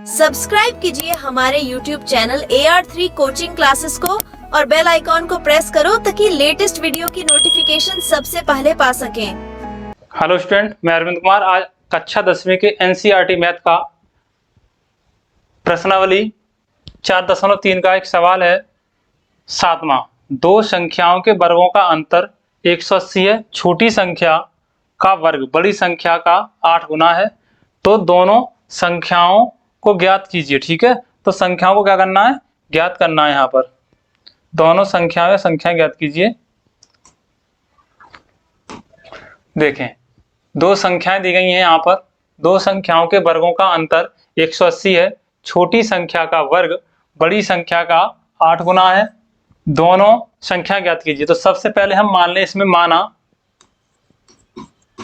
Subscribe कीजिए हमारे YouTube channel AR3 coaching classes को और बेल आइकॉन को प्रेस करो ताकि लेटेस्ट वीडियो की नोटिफिकेशन सबसे पहले पा सकें। हेलो स्टूडेंट, मैं अरविंद कुमार। आज कक्षा 10वीं के NCERT मैथ का प्रश्नावली 4.3 का एक सवाल है। 7वां, दो संख्याओं के वर्गों का अंतर 180 है। छोटी संख्या का वर्ग बड़ी संख्या का 8 गुना है, तो दोनों संख्याओं को ज्ञात कीजिए। ठीक है, तो संख्याओं को क्या करना है? ज्ञात करना है। यहाँ पर दोनों संख्याएं ज्ञात कीजिए। देखें, दो संख्याएं दी गई हैं। यहाँ पर दो संख्याओं के वर्गों का अंतर 180 है। छोटी संख्या का वर्ग बड़ी संख्या का 8 गुना है। दोनों संख्या ज्ञात कीजिए। तो सबसे पहले हम मान लें, इसमें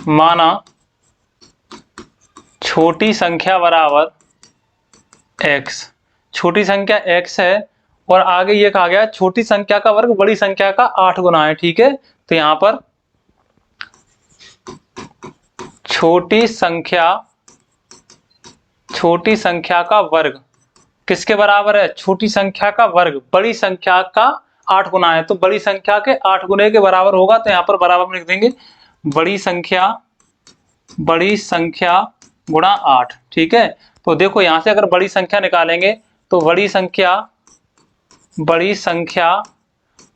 माना छोटी संख्या बराबर x। छोटी संख्या x है और आगे ये कहा गया छोटी संख्या का वर्ग बड़ी संख्या का 8 गुना है। ठीक है, तो यहाँ पर छोटी संख्या का वर्ग किसके बराबर है? छोटी संख्या का वर्ग बड़ी संख्या का 8 गुना है। तो बड़ी संख्या के 8 गुने के बराबर होगा, तो यहाँ पर बराबर में लिख देंगे बड़ी संख्या गुणा 8। ठीक है, तो देखो यहाँ से अगर बड़ी संख्या निकालेंगे तो बड़ी संख्या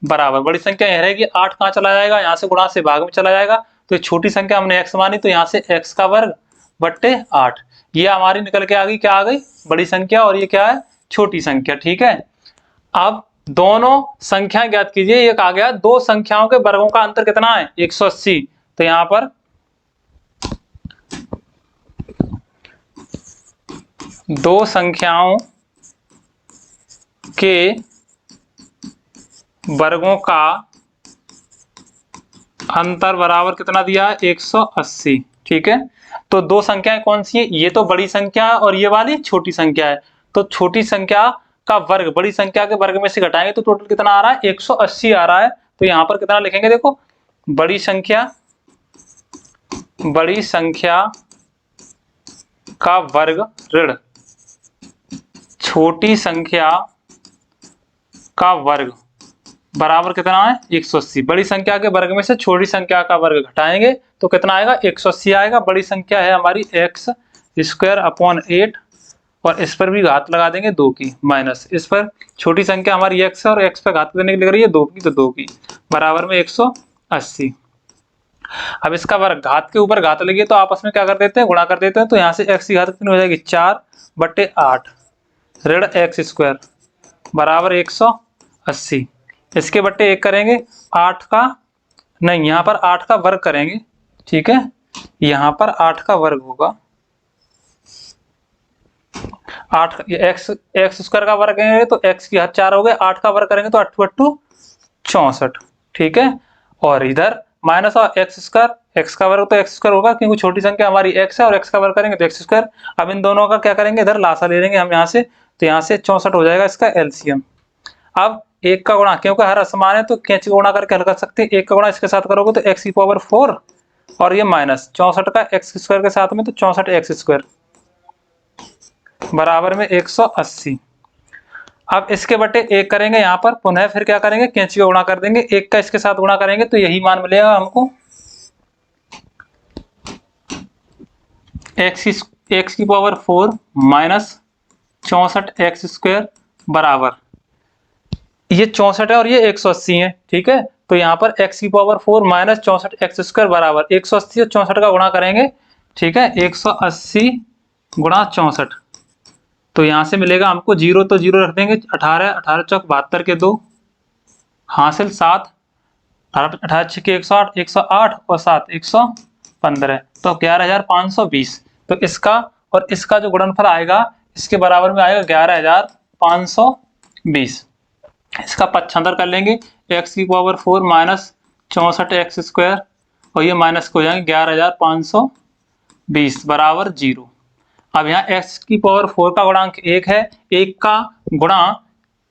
बराबर बड़ी संख्या यह रहेगी 8 कहाँ चला जाएगा? यहाँ से गुणा से भाग में चला जाएगा। तो ये छोटी संख्या हमने x मानी, तो यहाँ से x का वर्ग बट्टे 8, ये हमारी निकल के आ गई। क्या आ गई? बड़ी संख्या, और ये क्या है? छोटी संख्या। ठीक है, अब दोनों संख्या ज्ञात कीजिए। ये कहा गया दो संख्याओं के वर्गों का अंतर कितना है? 180। तो यहाँ पर दो संख्याओं के वर्गों का अंतर बराबर कितना दिया है? 180। ठीक है, तो दो संख्याएं कौन सी है? ये तो बड़ी संख्या है और ये वाली छोटी संख्या है। तो छोटी संख्या का वर्ग बड़ी संख्या के वर्ग में से घटाएंगे तो टोटल कितना आ रहा है? 180 आ रहा है। तो यहाँ पर कितना लिखेंगे? देखो, बड़ी संख्या का वर्ग ऋण छोटी संख्या का वर्ग बराबर कितना है? 180। बड़ी संख्या के वर्ग में से छोटी संख्या का वर्ग घटाएंगे तो कितना आएगा? 180 आएगा। बड़ी संख्या है हमारी x² अपॉन 8, और इस पर भी घात लगा देंगे 2 की, माइनस इस पर छोटी संख्या हमारी x है और x पर घात देने के लिए लग रही है 2 की, तो 2 की बराबर में 180। अब इसका वर्ग घात के ऊपर घात लगी तो आपस में क्या कर देते हैं? गुणा कर देते हैं। तो यहाँ से x की घात कितनी हो जाएगी? 4/8 ऋण x² बराबर 180। इसके बट्टे 1 करेंगे, 8 का नहीं, यहाँ पर 8 का वर्ग करेंगे। ठीक है, यहाँ पर 8 का वर्ग होगा। 8 x² का वर्ग करेंगे तो x की घात 4 हो गए। 8 का वर्ग करेंगे तो 8 8 64। ठीक है, और इधर माइनस x², x का वर्ग तो x² होगा क्योंकि छोटी संख्या हमारी x है, और x का वर्ग करेंगे तो x²। अब इन दोनों का क्या करेंगे? इधर लासा ले लेंगे हम यहाँ से, तो यहाँ से 64 हो जाएगा इसका एलसीएम। अब 1 का गुणा, क्योंकि हर असमान है तो कैंची गुणा करके हल कर सकते हैं। 1 का गुणा इसके साथ करोगे तो x⁴, और ये माइनस 64 का x² के साथ में तो 64x² बराबर में 180। अब इसके बट्टे 1 करेंगे यहाँ पर, पुनः फिर क्या करेंगे? कैंची का गुणा कर देंगे। 1 का इसके साथ गुणा करेंगे तो यही मान मिलेगा हमको, x⁴ माइनस 64x² बराबर, ये 64 है और ये 180 है। ठीक है, तो यहाँ पर x⁴ माइनस 64x² बराबर 180 और 64 का गुणा करेंगे। ठीक है, 180 गुणा 64, तो यहाँ से मिलेगा हमको 0 तो 0 रख देंगे। 18 18 चौक 72 के 2 हासिल 7, 18 6 के 108 108 और 7 115, तो 11520। तो इसका और इसका जो गुणनफल आएगा इसके बराबर में आएगा 11520। इसका पक्षांतर कर लेंगे, x⁴ माइनस 64x² और ये माइनस हो जाएंगे 11520 बराबर 0। अब यहाँ x⁴ का गुणांक 1 है, 1 का गुणा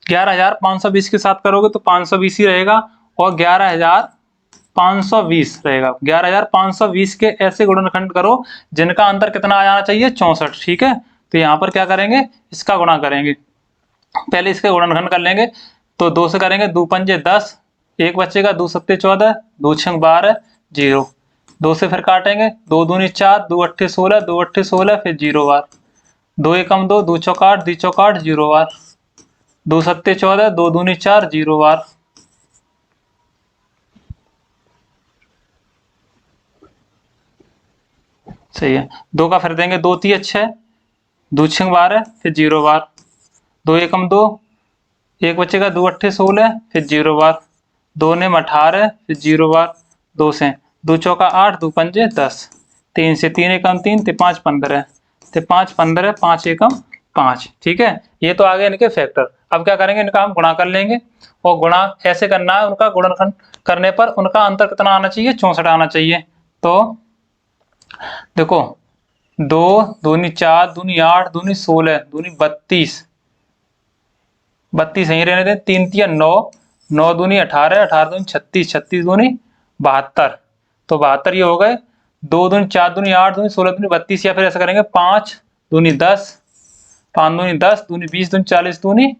11520 के साथ करोगे तो 520 ही रहेगा, और 11520 रहेगा। 11520 के ऐसे गुणनखंड करो जिनका अंतर कितना आ जाना चाहिए? 64। ठीक है, तो यहाँ पर क्या करेंगे, इसका गुणा करेंगे। पहले इसके गुणनखंड कर लेंगे, तो 2 से करेंगे, 2 पंजे 10, 1 बचेगा, 2 सत्ते 14, 2 छंग 12, 0। 2 से फिर काटेंगे, 2 दूनी 4, 2 अट्ठे 16, 2 अट्ठे 16, फिर 0 बार, 2 एकम 2, 2 चौक 8, 2 चौक 8, 0 बार, 2 सत्ते 14, 2 दूनी 4, 0 बार। सही है। 2 का फिर देंगे, 2 तिया 6, 2 छंग 12, फिर 0 बार, 2 एकम 2, 1 बचेगा, 2 अट्ठे 16, फिर 0 बार, 2 नेम 18, फिर 0 बार, 2 से 2 चौका 8, 2 पंजे 10, 3 से 3 एकम 3, ते 5 15, ते 5 15, 5 एकम 5। ठीक है, ये तो आ गए इनके फैक्टर। अब क्या करेंगे, इनका हम गुणा कर लेंगे, और गुणा ऐसे करना है, उनका गुणनखंड करने पर उनका अंतर कितना आना चाहिए, 64 आना चाहिए। तो देखो, 2 दूनी 4, दूनी 8, दूनी 16, दूनी 32, 32 यहीं रहने दें, 3 तिया 9, 9 दूनी 18, 18 दूनी 36, 36 दूनी 72, तो 72 ये हो गए। 2 दूनी 4 दूनी 8 दूनी 16 दूनी 32, या फिर ऐसा करेंगे 5 दूनी 10, 5 दूनी 10, दूनी 20, दूनी 40, दूनी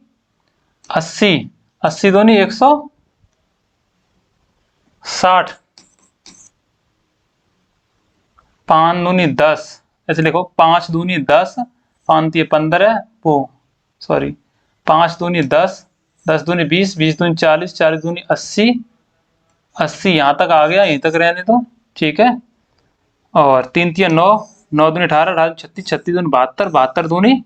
80, 80 दूनी 160, पाँच दूनी 10, ऐसे लिखो, 5 दूनी 10, 5 तिया 15, वो सॉरी 5 दूनी 10, 10 दूनी 20, 20 दूनी 40, 40 दूनी 80, 80 यहाँ तक आ गया, यहीं तक रहने दो। ठीक है, और 3 तिया 9, 9 दूनी 18, 18 36, 36 दूनी 72, 72 दूनी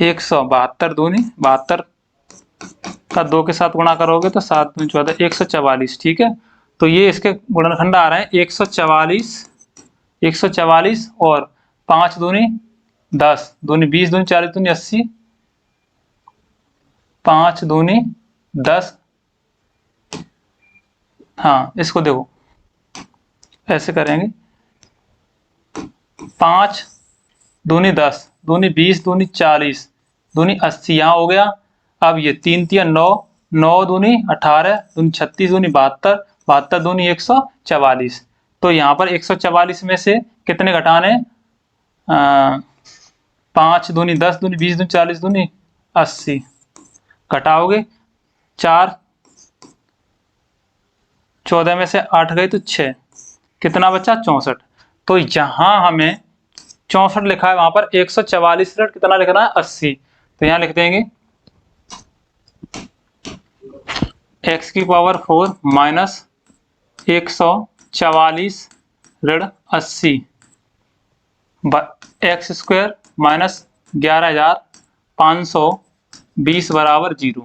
172, दूनी 72 का 2 के साथ गुणा करोगे तो 7 दूनी 14, 144। ठीक है, तो ये इसके गुणनखंड आ रहे हैं 144, 144, और 5 दूनी 10, दूनी 20, दूनी 40, दूनी 80, 5 दूनी 10, हाँ इसको देखो ऐसे करेंगे, 5 दूनी 10, दूनी 20, दूनी 40, दूनी 80 यहाँ हो गया। अब ये 3 तिया 9, 9 दूनी 18, दूनी 36, दूनी 72, 72 दूनी 144, तो यहाँ पर 144 में से कितने घटाने, 5 दूनी 10, दूनी 20, दूनी 40, दूनी 80, घटाओगे 4, 14 में से 8 गई तो 6, कितना बचा, 64। तो यहां हमें 64 लिखा है, वहां पर 144 कितना लिखना है, 80। तो यहां लिख देंगे x की पावर 4 माइनस 144 ऋण 80 एक्स स्क्वायर माइनस 11,520 बराबर 0।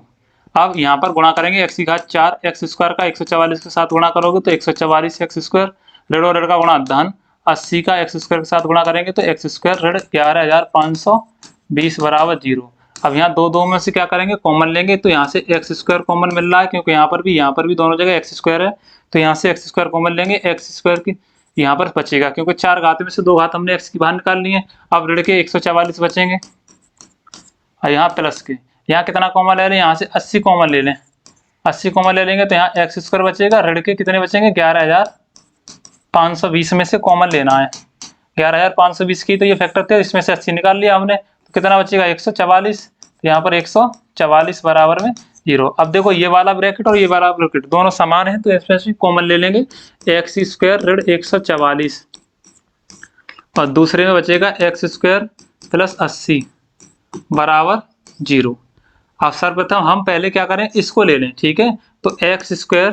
अब यहाँ पर गुणा करेंगे, x की घात 4, एक्स स्क्वायर का 144 के साथ गुणा करोगे तो 144 एक्स स्क्वायर, ऋण और ऋण का गुणा धन 80 का एक्स स्क्वायर के साथ गुणा करेंगे तो एक्स स्क्वायर ऋण 11,520 बराबर 0। अब यहाँ दो दो में से क्या करेंगे, कॉमन लेंगे, तो यहाँ से एक्स स्क्वायर कॉमन मिल रहा है, क्योंकि यहाँ पर भी दोनों जगह एक्स स्क्वायर है, तो यहाँ से एक्स स्क्वायर कॉमन लेंगे, एक्स स्क्वायर की यहाँ पर बचेगा, क्योंकि 4 घात में से 2 घात हमने एक्स की बाहर निकाल ली है। अब ऋण के 144 बचेंगे, और यहाँ प्लस के, यहाँ कितना कॉमन ले लें, यहाँ से 80 कॉमन ले लें, 80 कॉमन ले लेंगे तो यहाँ एक्स स्क्वायर बचेगा, ऋण के कितने बचेंगे, 11,520 में से कॉमन लेना है, 11,520 की तो ये फैक्टर थे, इसमें से 80 निकाल लिया हमने, तो कितना बचेगा 144, तो यहाँ पर 144 बराबर में 0। अब देखो ये वाला ब्रैकेट और ये वाला ब्रैकेट दोनों समान है, तो इसमें से कॉमन ले लेंगे, एक्स स्क्वायर ऋण 144, और दूसरे में बचेगा एक्स स्क्वायर प्लस 80 बराबर 0। अब सर्वप्रथम हम पहले क्या करें, इसको ले लें। ठीक है, तो एक्स स्क्वायर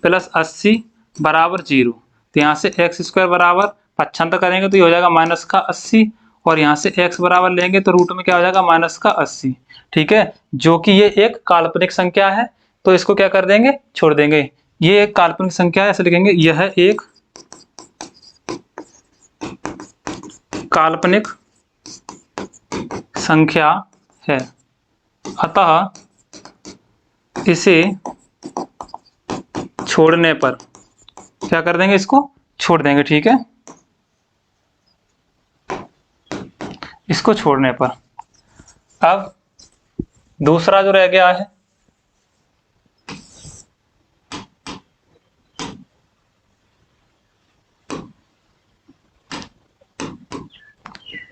प्लस 80 बराबर 0, तो यहाँ से एक्स स्क्वायर बराबर पक्षांतर करेंगे तो ये हो जाएगा माइनस का 80, और यहाँ से x बराबर लेंगे तो रूट में क्या हो जाएगा, माइनस का 80। ठीक है, जो कि ये एक काल्पनिक संख्या है, तो इसको क्या कर देंगे, छोड़ देंगे, ये एक काल्पनिक संख्या है, ऐसे लिखेंगे यह एक काल्पनिक संख्या है, अतः इसे छोड़ने पर क्या कर देंगे, इसको छोड़ देंगे। ठीक है, इसको छोड़ने पर अब दूसरा जो रह गया है,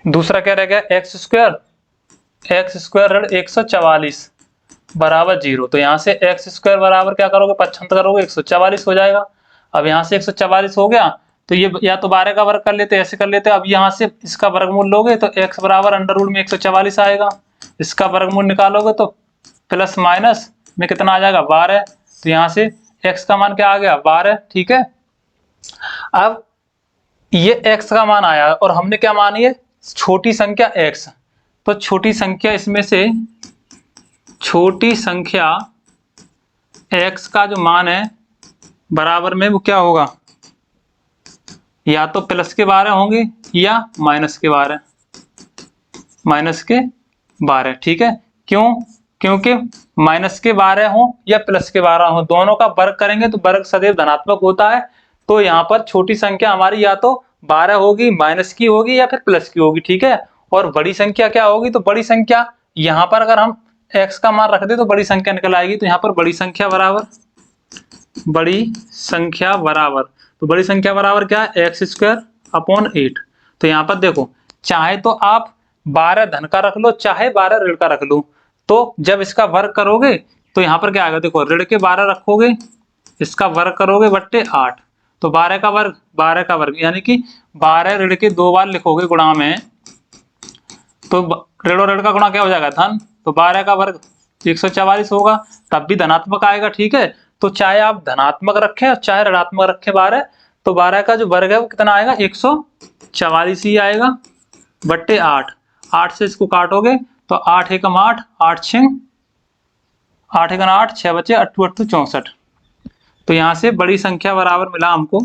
दूसरा क्या रह गया, एक्स स्क्वायर ऋण 144 बराबर 0। तो यहाँ से एक्स स्क्वायर बराबर क्या करोगे, 75 करोगे 144 हो जाएगा। अब यहाँ से 144 हो गया तो ये या तो 12 का वर्ग कर लेते, ऐसे कर लेते। अब यहाँ से इसका वर्गमूल लोगे तो x बराबर अंडर रूट में 144 आएगा। इसका वर्गमूल निकालोगे तो प्लस माइनस में कितना आ जाएगा, 12। तो यहाँ से x का मान क्या आ गया, 12। ठीक है, अब ये x का मान आया और हमने क्या मानी है, छोटी संख्या x। तो छोटी संख्या, इसमें से छोटी संख्या x का जो मान है बराबर में वो क्या होगा, या तो प्लस के 12 होंगे या माइनस के 12। ठीक है, क्यों, क्योंकि माइनस के 12 हो या प्लस के 12 हो, दोनों का वर्ग करेंगे तो वर्ग सदैव धनात्मक होता है। तो यहाँ पर छोटी संख्या हमारी या तो 12 होगी, माइनस की होगी या फिर प्लस की होगी। ठीक है, और बड़ी संख्या क्या होगी, तो बड़ी संख्या यहाँ पर अगर हम x का मान रख दे तो बड़ी संख्या निकल आएगी। तो यहाँ पर बड़ी संख्या बराबर तो बड़ी संख्या बराबर क्या है, एक्स स्क्वायर अपॉन 8। तो यहाँ पर देखो, चाहे तो आप 12 धन का रख लो, चाहे 12 ऋण का रख लो। तो जब इसका वर्ग करोगे तो यहाँ पर क्या आएगा, देखो ऋण के 12 रखोगे, इसका वर्ग करोगे बट्टे 8। तो 12 का वर्ग यानी कि 12 ऋण के 2 बार लिखोगे गुणा में, तो ऋण और ऋण का गुणा क्या हो जाएगा, धन। तो 12 का वर्ग 144 होगा, तब भी धनात्मक आएगा। ठीक है, तो चाहे आप धनात्मक रखें और चाहे ऋणात्मक रखें 12, तो 12 का जो वर्ग है वो कितना आएगा, 144 ही आएगा बट्टे 8। 8 से इसको काटोगे तो 8 एकम 8, 8 एकम 8, 6 बचे 8 8 64। तो यहाँ से बड़ी संख्या बराबर मिला हमको,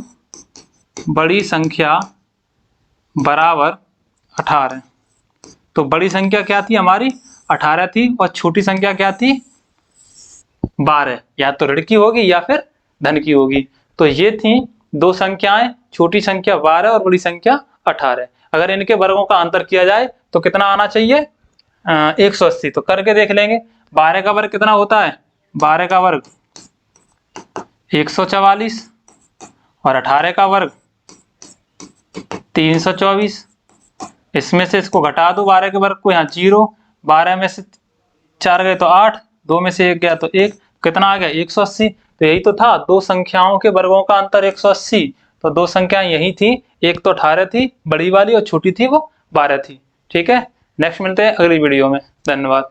बड़ी संख्या बराबर 18। तो बड़ी संख्या क्या थी हमारी, 18 थी, और छोटी संख्या क्या थी, 12। या तो ऋण की होगी या फिर धन की होगी। तो ये थी दो संख्याएं, छोटी संख्या 12 और बड़ी संख्या 18। अगर इनके वर्गों का अंतर किया जाए तो कितना आना चाहिए, 180। तो करके देख लेंगे। 12 का वर्ग कितना होता है, 12 का वर्ग 144 और 18 का वर्ग 324। इसमें से इसको घटा दो 12 के वर्ग को, यहाँ 0, 12 में से 4 गए तो 8, 2 में से 1 गया तो 1, कितना आ गया 180। तो यही तो था, दो संख्याओं के वर्गों का अंतर 180। तो दो संख्याएं यही थी, एक तो 18 थी बड़ी वाली और छोटी थी वो 12 थी। ठीक है, नेक्स्ट मिलते हैं अगली वीडियो में। धन्यवाद।